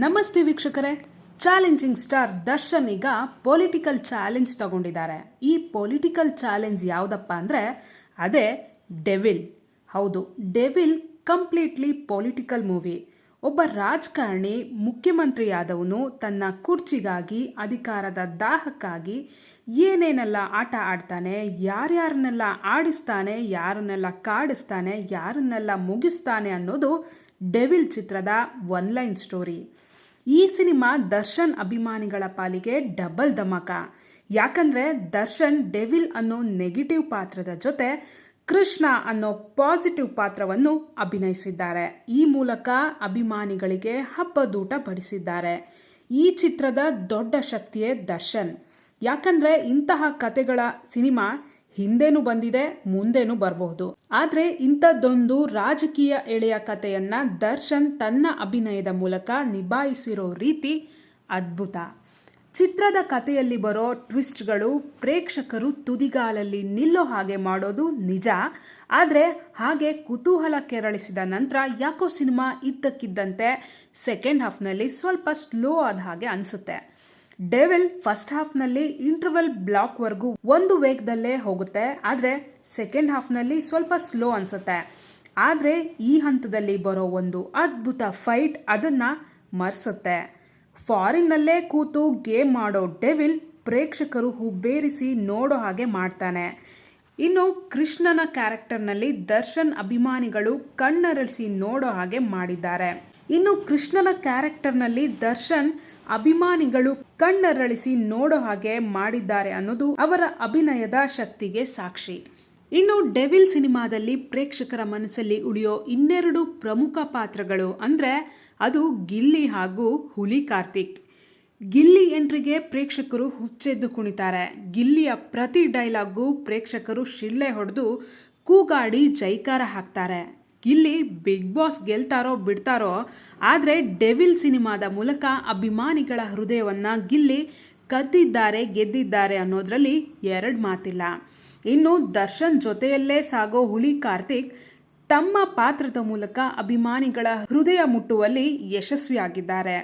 ನಮಸ್ತೆ ವೀಕ್ಷಕರೇ. Challenging star Darshan ಈಗ ಪೊಲಿಟಿಕಲ್ ಚಾಲೆಂಜ್ ತಗೊಂಡಿದ್ದಾರೆ. ಈ ಪೊಲಿಟಿಕಲ್ ಚಾಲೆಂಜ್ ಯಾವುದಪ್ಪ ಅಂದರೆ ಅದೇ ಡೆವಿಲ್. ಹೌದು, ಡೆವಿಲ್ ಕಂಪ್ಲೀಟ್ಲಿ ಪೊಲಿಟಿಕಲ್ ಮೂವಿ. ಒಬ್ಬ ರಾಜಕಾರಣಿ ಮುಖ್ಯಮಂತ್ರಿಯಾದವನು ತನ್ನ ಕುರ್ಚಿಗಾಗಿ, ಅಧಿಕಾರದ ದಾಹಕ್ಕಾಗಿ ಏನೇನೆಲ್ಲ ಆಟ ಆಡ್ತಾನೆ, ಯಾರ್ಯಾರನ್ನೆಲ್ಲ ಆಡಿಸ್ತಾನೆ, ಯಾರನ್ನೆಲ್ಲ ಕಾಡಿಸ್ತಾನೆ, ಯಾರನ್ನೆಲ್ಲ ಮುಗಿಸ್ತಾನೆ ಅನ್ನೋದು ಡೆವಿಲ್ ಚಿತ್ರದ ಒನ್ ಲೈನ್ ಸ್ಟೋರಿ. ಈ ಸಿನಿಮಾ ದರ್ಶನ್ ಅಭಿಮಾನಿಗಳ ಪಾಲಿಗೆ ಡಬಲ್ ಧಮಾಕ. ಯಾಕಂದರೆ ದರ್ಶನ್ ಡೆವಿಲ್ ಅನ್ನೋ ನೆಗೆಟಿವ್ ಪಾತ್ರದ ಜೊತೆ ಕೃಷ್ಣ ಅನ್ನೋ ಪಾಸಿಟಿವ್ ಪಾತ್ರವನ್ನು ಅಭಿನಯಿಸಿದ್ದಾರೆ. ಈ ಮೂಲಕ ಅಭಿಮಾನಿಗಳಿಗೆ ಹಬ್ಬದೂಟ ಬಡಿಸಿದ್ದಾರೆ. ಈ ಚಿತ್ರದ ದೊಡ್ಡ ಶಕ್ತಿಯೇ ದರ್ಶನ್. ಯಾಕಂದರೆ ಇಂತಹ ಕತೆಗಳ ಸಿನಿಮಾ ಹಿಂದೆನೂ ಬಂದಿದೆ, ಮುಂದೇನೂ ಬರಬಹುದು. ಆದರೆ ಇಂಥದ್ದೊಂದು ರಾಜಕೀಯ ಎಳೆಯ ಕಥೆಯನ್ನ ದರ್ಶನ್ ತನ್ನ ಅಭಿನಯದ ಮೂಲಕ ನಿಭಾಯಿಸಿರೋ ರೀತಿ ಅದ್ಭುತ. ಚಿತ್ರದ ಕಥೆಯಲ್ಲಿ ಬರೋ ಟ್ವಿಸ್ಟ್ಗಳು ಪ್ರೇಕ್ಷಕರು ತುದಿಗಾಲಲ್ಲಿ ನಿಲ್ಲೋ ಹಾಗೆ ಮಾಡೋದು ನಿಜ. ಆದರೆ ಹಾಗೆ ಕುತೂಹಲ ಕೆರಳಿಸಿದ ನಂತರ ಯಾಕೋ ಸಿನಿಮಾ ಇದ್ದಕ್ಕಿದ್ದಂತೆ ಸೆಕೆಂಡ್ ಹಾಫ್ನಲ್ಲಿ ಸ್ವಲ್ಪ ಸ್ಲೋ ಆದ ಹಾಗೆ ಅನಿಸುತ್ತೆ. ಡೆವಿಲ್ ಫಸ್ಟ್ ಹಾಫ್ನಲ್ಲಿ ಇಂಟರ್ವಲ್ ಬ್ಲಾಕ್ವರೆಗೂ ಒಂದು ವೇಗದಲ್ಲೇ ಹೋಗುತ್ತೆ. ಆದರೆ ಸೆಕೆಂಡ್ ಹಾಫ್ನಲ್ಲಿ ಸ್ವಲ್ಪ ಸ್ಲೋ ಅನಿಸುತ್ತೆ. ಆದರೆ ಈ ಹಂತದಲ್ಲಿ ಬರೋ ಒಂದು ಅದ್ಭುತ ಫೈಟ್ ಅದನ್ನು ಮರೆಸುತ್ತೆ. ಫಾರಿನ್ನಲ್ಲೇ ಕೂತು ಗೇಮ್ ಮಾಡೋ ಡೆವಿಲ್ ಪ್ರೇಕ್ಷಕರು ಹುಬ್ಬೇರಿಸಿ ನೋಡೋ ಹಾಗೆ ಮಾಡ್ತಾನೆ. ಇನ್ನು ಕೃಷ್ಣನ ಕ್ಯಾರೆಕ್ಟರ್ನಲ್ಲಿ ದರ್ಶನ್ ಅಭಿಮಾನಿಗಳು ಕಣ್ಣರಳಿಸಿ ನೋಡೋ ಹಾಗೆ ಮಾಡಿದ್ದಾರೆ. ಇನ್ನು ಕೃಷ್ಣನ ಕ್ಯಾರೆಕ್ಟರ್ನಲ್ಲಿ ದರ್ಶನ್ ಅಭಿಮಾನಿಗಳು ಕಣ್ಣರಳಿಸಿ ನೋಡೋ ಹಾಗೆ ಮಾಡಿದ್ದಾರೆ ಅನ್ನೋದು ಅವರ ಅಭಿನಯದ ಶಕ್ತಿಗೆ ಸಾಕ್ಷಿ. ಇನ್ನು ಡೆವಿಲ್ ಸಿನಿಮಾದಲ್ಲಿ ಪ್ರೇಕ್ಷಕರ ಮನಸ್ಸಲ್ಲಿ ಉಳಿಯೋ ಇನ್ನೆರಡು ಪ್ರಮುಖ ಪಾತ್ರಗಳು ಅಂದರೆ ಅದು ಗಿಲ್ಲಿ ಹಾಗೂ ಹುಲಿ ಕಾರ್ತಿಕ್. ಗಿಲ್ಲಿ ಎಂಟ್ರಿಗೆ ಪ್ರೇಕ್ಷಕರು ಹುಚ್ಚೆದ್ದು ಕುಣಿತಾರೆ. ಗಿಲ್ಲಿಯ ಪ್ರತಿ ಡೈಲಾಗು ಪ್ರೇಕ್ಷಕರು ಶಿಳ್ಳೆ ಹೊಡೆದು ಕೂಗಾಡಿ ಜೈಕಾರ ಹಾಕ್ತಾರೆ. ಗಿಲ್ಲಿ ಬಿಗ್ ಬಾಸ್ ಗೆಲ್ತಾರೋ ಬಿಡ್ತಾರೋ, ಆದರೆ ಡೆವಿಲ್ ಸಿನಿಮಾದ ಮೂಲಕ ಅಭಿಮಾನಿಗಳ ಹೃದಯವನ್ನು ಗಿಲ್ಲಿ ಕದ್ದಿದ್ದಾರೆ, ಗೆದ್ದಿದ್ದಾರೆ ಅನ್ನೋದ್ರಲ್ಲಿ ಎರಡು ಮಾತಿಲ್ಲ. ಇನ್ನು ದರ್ಶನ್ ಜೊತೆಯಲ್ಲೇ ಸಾಗೋ ಹುಲಿ ಕಾರ್ತಿಕ್ ತಮ್ಮ ಪಾತ್ರದ ಮೂಲಕ ಅಭಿಮಾನಿಗಳ ಹೃದಯ ಮುಟ್ಟುವಲ್ಲಿ ಯಶಸ್ವಿಯಾಗಿದ್ದಾರೆ.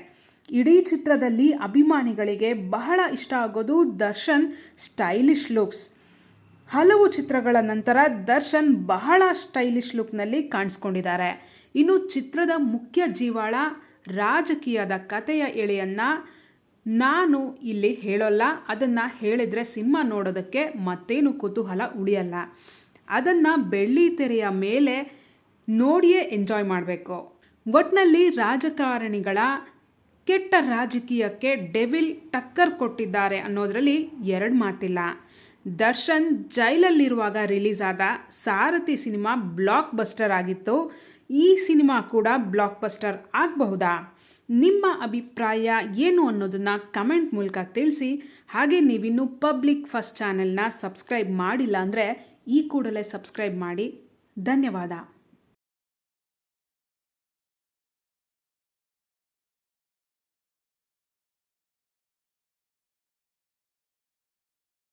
ಇಡೀ ಚಿತ್ರದಲ್ಲಿ ಅಭಿಮಾನಿಗಳಿಗೆ ಬಹಳ ಇಷ್ಟ ಆಗೋದು ದರ್ಶನ್ ಸ್ಟೈಲಿಶ್ ಲುಕ್ಸ್. ಹಲವು ಚಿತ್ರಗಳ ನಂತರ ದರ್ಶನ್ ಬಹಳ ಸ್ಟೈಲಿಶ್ ಲುಕ್ನಲ್ಲಿ ಕಾಣಿಸ್ಕೊಂಡಿದ್ದಾರೆ. ಇನ್ನು ಚಿತ್ರದ ಮುಖ್ಯ ಜೀವಾಳ ರಾಜಕೀಯದ ಕಥೆಯ ಎಳೆಯನ್ನು ನಾನು ಇಲ್ಲಿ ಹೇಳೋಲ್ಲ. ಅದನ್ನು ಹೇಳಿದರೆ ಸಿನಿಮಾ ನೋಡೋದಕ್ಕೆ ಮತ್ತೇನು ಕುತೂಹಲ ಉಳಿಯಲ್ಲ. ಅದನ್ನು ಬೆಳ್ಳಿ ತೆರೆಯ ಮೇಲೆ ನೋಡಿಯೇ ಎಂಜಾಯ್ ಮಾಡಬೇಕು. ಒಟ್ಟಿನಲ್ಲಿ ರಾಜಕಾರಣಿಗಳ ಕೆಟ್ಟ ರಾಜಕೀಯಕ್ಕೆ ಡೆವಿಲ್ ಟಕ್ಕರ್ ಕೊಟ್ಟಿದ್ದಾರೆ ಅನ್ನೋದರಲ್ಲಿ ಎರಡು ಮಾತಿಲ್ಲ. ದರ್ಶನ್ ಜೈಲಲ್ಲಿರುವಾಗ ರಿಲೀಸ್ ಆದ ಸಾರಥಿ ಸಿನಿಮಾ ಬ್ಲಾಕ್ ಬಸ್ಟರ್ ಆಗಿತ್ತು. ಈ ಸಿನಿಮಾ ಕೂಡ ಬ್ಲಾಕ್ ಬಸ್ಟರ್ ಆಗಬಹುದಾ? ನಿಮ್ಮ ಅಭಿಪ್ರಾಯ ಏನು ಅನ್ನೋದನ್ನು ಕಮೆಂಟ್ ಮೂಲಕ ತಿಳಿಸಿ. ಹಾಗೆ ನೀವಿನ್ನೂ ಪಬ್ಲಿಕ್ ಫಸ್ಟ್ ಚಾನೆಲ್ನ ಸಬ್ಸ್ಕ್ರೈಬ್ ಮಾಡಿಲ್ಲ ಅಂದರೆ ಈ ಕೂಡಲೇ ಸಬ್ಸ್ಕ್ರೈಬ್ ಮಾಡಿ. ಧನ್ಯವಾದ.